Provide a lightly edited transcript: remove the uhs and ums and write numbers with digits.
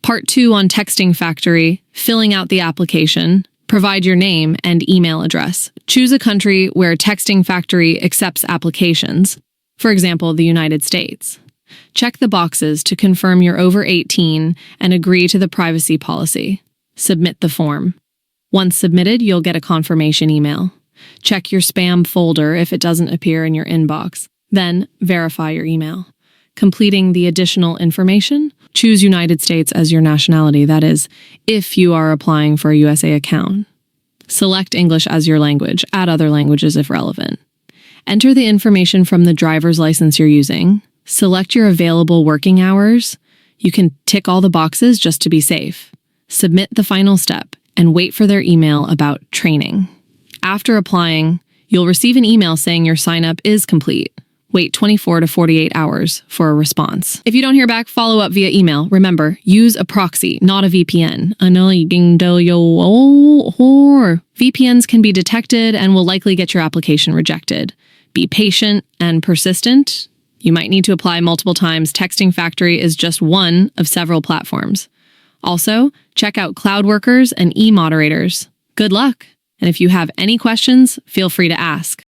Part 2 on Texting Factory, filling out the application. Provide your name and email address. Choose a country where Texting Factory accepts applications, for example, the United States. Check the boxes to confirm you're over 18 and agree to the privacy policy. Submit the form. Once submitted, you'll get a confirmation email. Check your spam folder if it doesn't appear in your inbox. Then, verify your email. Completing the additional information, choose United States as your nationality, that is, if you are applying for a USA account. Select English as your language, add other languages if relevant. Enter the information from the driver's license you're using. Select your available working hours. You can tick all the boxes just to be safe. Submit the final step and wait for their email about training. After applying, you'll receive an email saying your sign-up is complete. Wait 24 to 48 hours for a response. If you don't hear back, follow up via email. Remember, use a proxy, not a VPN. VPNs can be detected and will likely get your application rejected. Be patient and persistent. You might need to apply multiple times. Texting Factory is just one of several platforms. Also, check out CloudWorkers and eModerators. Good luck! And if you have any questions, feel free to ask.